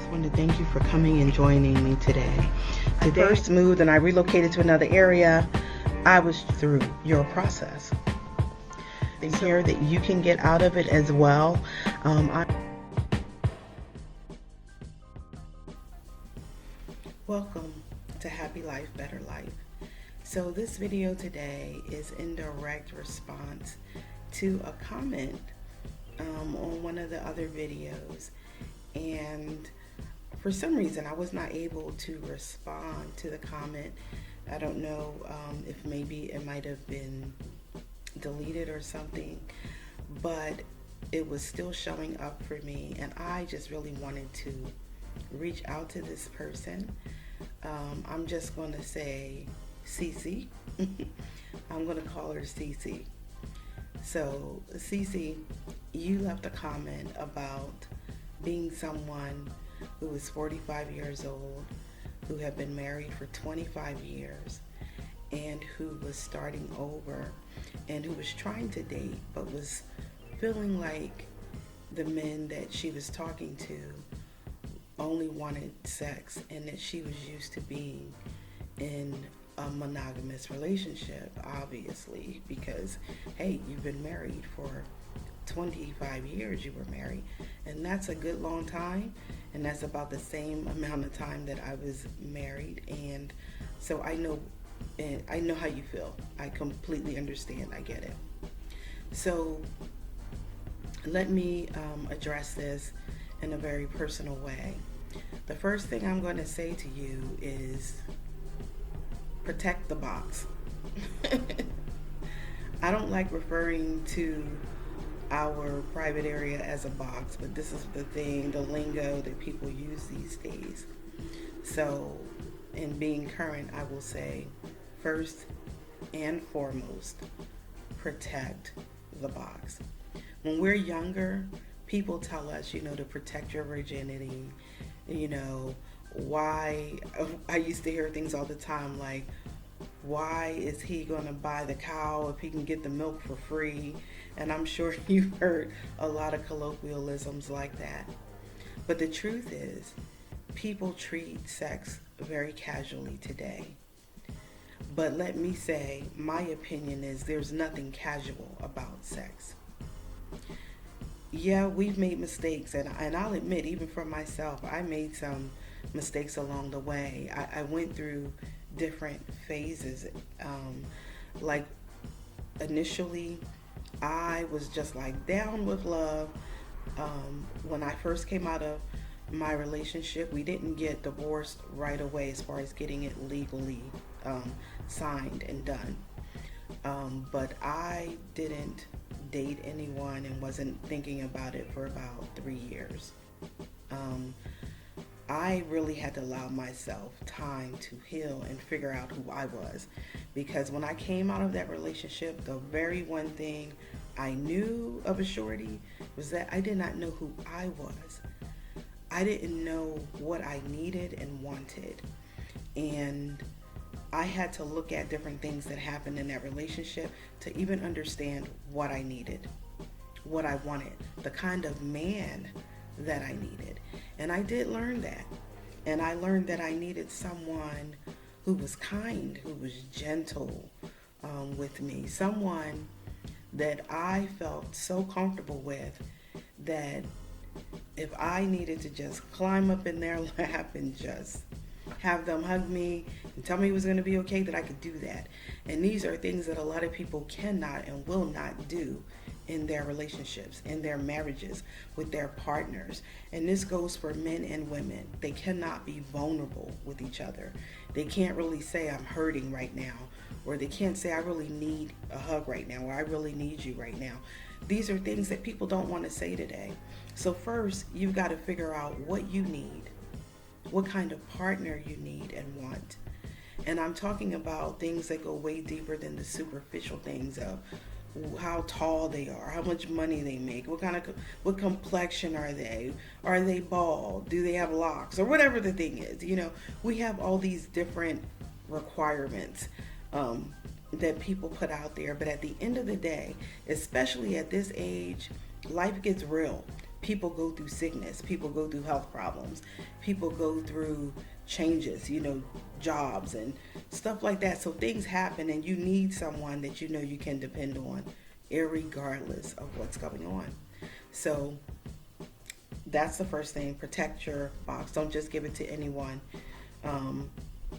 I want to thank you for coming and joining me today. I first moved and I relocated to another area. I was through your process. The care that you can get out of it as well. Welcome to Happy Life, Better Life. So this video today is in direct response to a comment on one of the other videos, and for some reason I was not able to respond to the comment. I don't know if maybe it might have been deleted or something, but it was still showing up for me, and I just really wanted to reach out to this person. I'm just going to say Cee See. I'm going to call her Cee See. So Cee See, you left a comment about being someone who is 45 years old, who had been married for 25 years, and who was starting over, and who was trying to date, but was feeling like the men that she was talking to only wanted sex, and that she was used to being in a monogamous relationship, obviously, because, hey, you've been married for 25 years, you were married, and that's a good long time, and that's about the same amount of time that I was married. And so I know how you feel. I completely understand. I get it. So let me address this in a very personal way. The first thing I'm going to say to you is protect the box. I don't like referring to our private area as a box, but this is the lingo that people use these days. So in being current, I will say, first and foremost, protect the box. When we're younger, people tell us, to protect your virginity. Why? I used to hear things all the time like, why is he going to buy the cow if he can get the milk for free? And I'm sure you've heard a lot of colloquialisms like that. But the truth is, people treat sex very casually today. But let me say, my opinion is there's nothing casual about sex. Yeah, we've made mistakes, and I'll admit, even for myself, I made some mistakes along the way. I went through different phases. Like initially, I was just like down with love. When I first came out of my relationship, we didn't get divorced right away as far as getting it legally signed and done. But I didn't date anyone and wasn't thinking about it for about 3 years. I really had to allow myself time to heal and figure out who I was, because when I came out of that relationship, the very one thing I knew of a surety was that I did not know who I was. I didn't know what I needed and wanted, and I had to look at different things that happened in that relationship to even understand what I needed, what I wanted, the kind of man that I needed. And I did learn that. And I learned that I needed someone who was kind, who was gentle with me, someone that I felt so comfortable with that if I needed to just climb up in their lap and just have them hug me and tell me it was going to be okay, that I could do that. And these are things that a lot of people cannot and will not do in their relationships, in their marriages, with their partners. And this goes for men and women. They cannot be vulnerable with each other. They can't really say, I'm hurting right now, or they can't say, I really need a hug right now, or I really need you right now. These are things that people don't want to say today. So first, you've got to figure out what you need, what kind of partner you need and want. And I'm talking about things that go way deeper than the superficial things of how tall they are, how much money they make, what complexion are they bald, do they have locks, or whatever the thing is. We have all these different requirements that people put out there, but at the end of the day, especially at this age, life gets real. people go through sickness, people go through health problems, people go through changes, jobs and stuff like that. So things happen and you need someone that you can depend on, irregardless of what's going on. So that's the first thing. Protect your box. Don't just give it to anyone.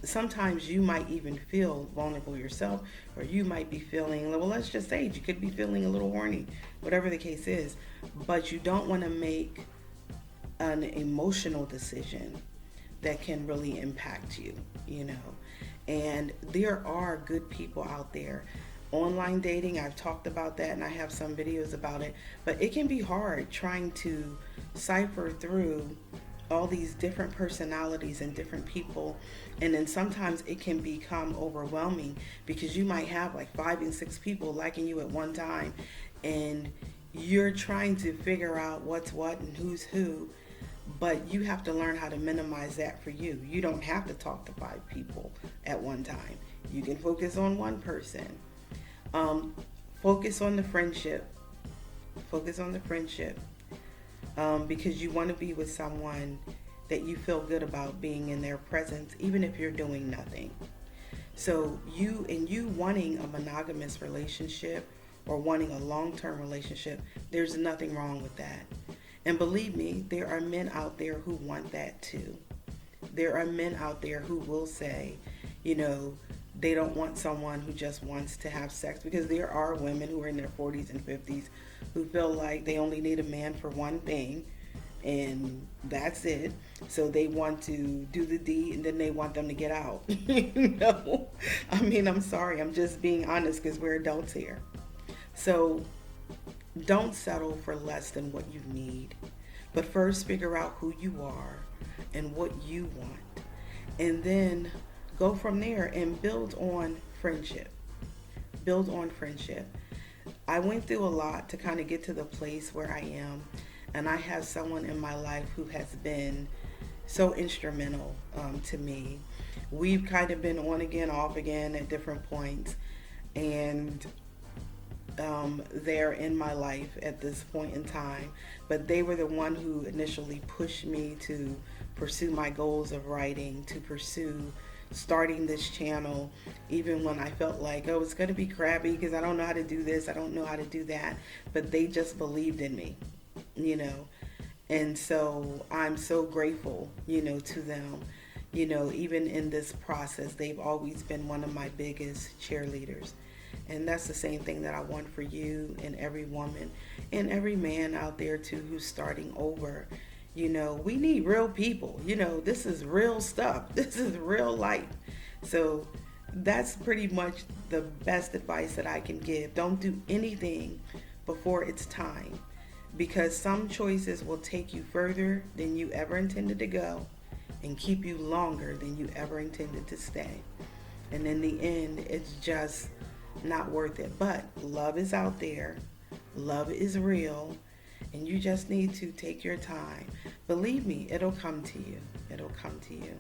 Sometimes you might even feel vulnerable yourself, or you might be feeling, well, let's just say you could be feeling a little horny, whatever the case is, but you don't want to make an emotional decision that can really impact you, And there are good people out there. Online dating, I've talked about that and I have some videos about it, but it can be hard trying to cipher through all these different personalities and different people, and then sometimes it can become overwhelming because you might have like 5 and 6 people liking you at one time, and you're trying to figure out what's what and who's who, but you have to learn how to minimize that for you. You don't have to talk to 5 people at one time. You can focus on one person. Focus on the friendship. Focus on the friendship. Because you want to be with someone that you feel good about being in their presence, even if you're doing nothing. So you wanting a monogamous relationship or wanting a long-term relationship, there's nothing wrong with that. And believe me, there are men out there who want that too. There are men out there who will say, they don't want someone who just wants to have sex, because there are women who are in their 40s and 50s who feel like they only need a man for one thing and that's it. So they want to do the deed and then they want them to get out. I'm sorry, I'm just being honest because we're adults here. So don't settle for less than what you need, but first figure out who you are and what you want, and then go from there and build on friendship. Build on friendship. I went through a lot to kind of get to the place where I am, and I have someone in my life who has been so instrumental to me. We've kind of been on again, off again at different points, and they're in my life at this point in time, but they were the one who initially pushed me to pursue my goals of writing, to pursue starting this channel, even when I felt like, it's going to be crabby because I don't know how to do this, I don't know how to do that, but they just believed in me, and so I'm so grateful, to them, even in this process. They've always been one of my biggest cheerleaders. And that's the same thing that I want for you and every woman and every man out there too who's starting over. We need real people. This is real stuff. This is real life. So that's pretty much the best advice that I can give. Don't do anything before it's time, because some choices will take you further than you ever intended to go and keep you longer than you ever intended to stay. And in the end, it's just not worth it. But love is out there. Love is real. And you just need to take your time. Believe me, it'll come to you. It'll come to you.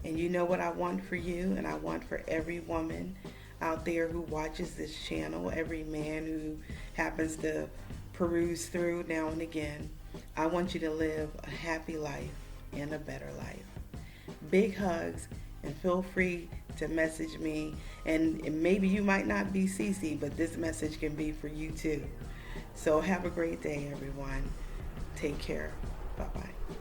And you know what I want for you, and I want for every woman out there who watches this channel, every man who happens to peruse through now and again. I want you to live a happy life and a better life. Big hugs, and feel free to message me. And maybe you might not be Cee See, but this message can be for you too. So have a great day, everyone. Take care. Bye-bye.